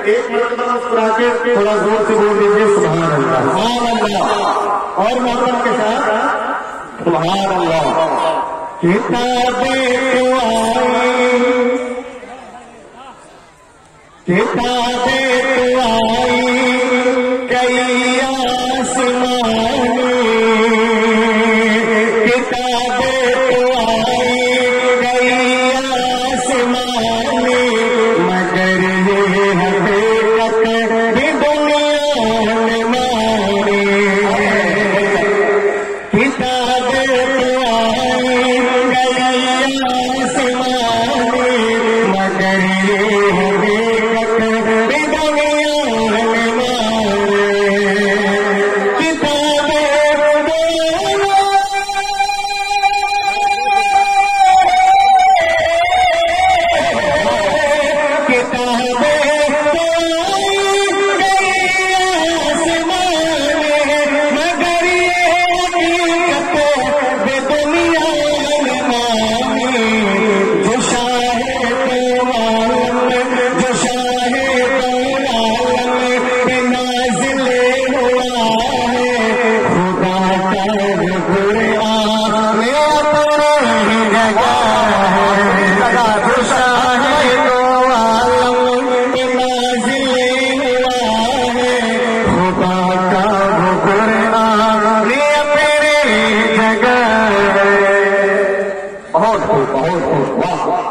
ایک مرتبہ مسکرا کے تھوڑا زور سے بول دیجیے سبحان اللہ، سبحان اللہ، اور محترم کے ساتھ سبحان اللہ۔ کتابیں تو آئی، کتابیں تو آئی کئی آسمانی، کتابیں تو آئی کئی آسمانی، مگر یہ حقیقت بھی دنیا نے مانی۔ کتابیں تو آئی کئی آسمانی، مگر یہ حقیقت بھی دنیا نے مانی۔ کتابیں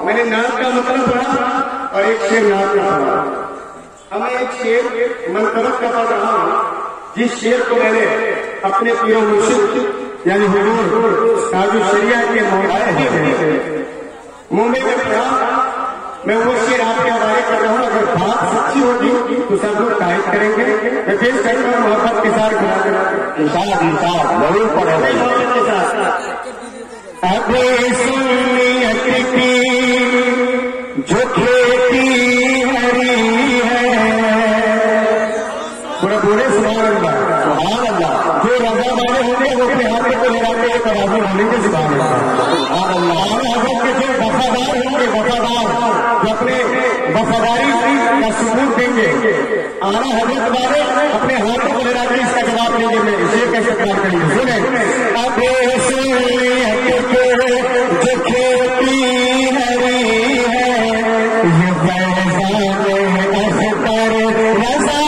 میں نے نعت کا مطلب پڑھا اور ایک شعر نعت کا پڑھا۔ ہمیں ایک شعر منقبت کا پڑھ رہا ہوں، جس شعر کو میں نے اپنے پیر و مرشد یعنی حضور تاج الشریعہ کے منہ میں پڑھا۔ میں وہ شعر آپ کے حوالے کر رہا ہوں، اگر بات سچی ہوگی تو سب لوگ تائید کریں گے۔ میں پیش کرتا ہوں محبت کے ساتھ ضرور پڑھیں کے ساتھ۔ اب سنیت کی جو کھیتی ہری ہے، پورا بولے سبحان اللہ، سبحان اللہ۔ جو رضا والے ہوتے ہیں وہ اپنے ہاتھ کو لگاتے ہیں ترازو ہونے کے سبحان اللہ، سبحان اللہ۔ حضرت کے جو وفادار ہوں گے، وفادار جو اپنے وفاداری کا ثبوت دیں گے، اعلیٰ حضرت والے اپنے ہاتھوں کو لگا کے اس کا جواب دیں گے۔ میں اسے کیسے پیار کریں گے، سنیں۔ اب سنیت جو کھیتی ہری ہے، یہ فیضان اختر رضا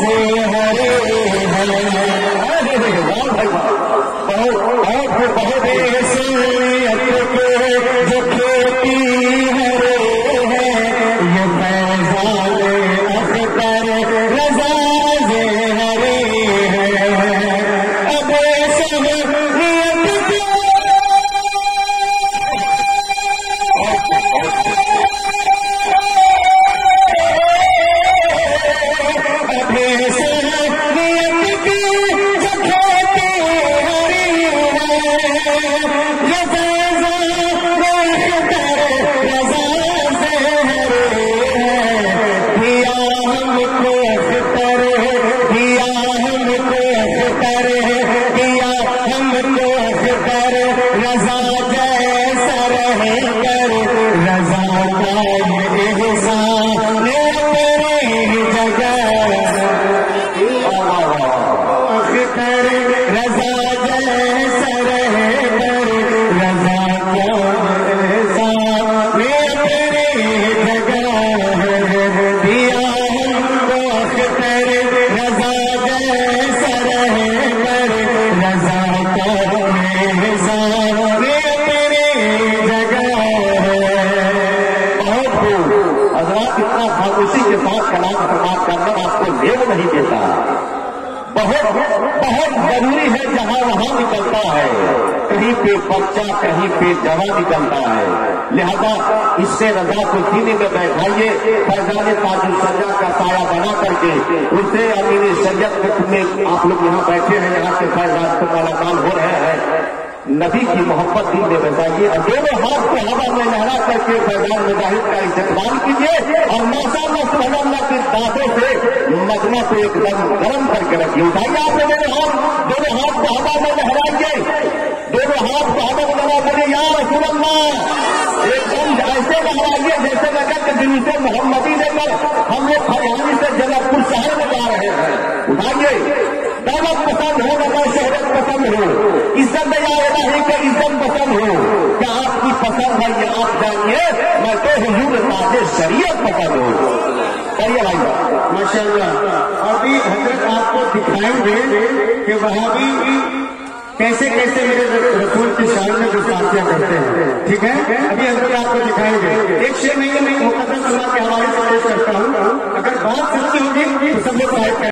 سے ہرے ہے۔ بہت سنیت جو کھیتی ہرے ہے، یہ فیضان اختر رضا سے ہرے ہے۔ اب سنیت کر رضا جیسا رہ کر رضا کا یہ احسان تیری جگہ کر رضا جیسا رہ کر رضا کا احسان تیری جگہ دیا ہم کو اختر رضا جیسا رہ کر رضا کا احسان تیری جگہ بہت خوب حضرات اتنا خاموشی کے ساتھ کلام سماعت کرنا آپ کو لیو نہیں دیتا بہت ضروری ہے جہاں وہاں نکلتا ہے کہیں پہ بچہ کہیں پہ جوان نکلتا ہے لہذا اس سے رضا کو سینے میں بیٹھائیے فیضان تاج السجا کا سایہ بنا کر کے اسے امیر شریعت میں آپ لوگ یہاں بیٹھے ہیں یہاں سے فیضان کو ملاقات ہو رہے ہیں نبی کی محبت دل میں بتائیے اور دونوں ہاتھ کو ہوا میں لہرا کر کے فیضان مجاہد کا استقبال کیجیے اور ماشاءاللہ سبحان اللہ کے دانتوں سے مجمع کو ایک دم گرم کر کے رکھیے اٹھائیے آپ دونوں ہاتھ کو ہوا میں لہرائیے دونوں ہاتھ کو ہوا میں لہرا کریے یا رسول اللہ ایک دم ایسے لہرائیے جیسے لگا کہ دل سے محمدی لے کر ہم لوگ ہریانی سے جنک پور شہر میں جا رہے ہیں اٹھائیے دولت پسند ہو نہ شہرت پسند ہو عزت یا الہی کے عزت پسند ہو کیا آپ کی پسند ہے یہ آپ جانیے میں تو حضور تاج شریعت پسند ہوں کریے بھائی ماشاء اللہ ابھی حضرت آپ کو دکھائیں گے کہ وہاں بھی کیسے کیسے میرے رسول کی شان میں گستاخیاں کرتے ہیں ٹھیک ہے ابھی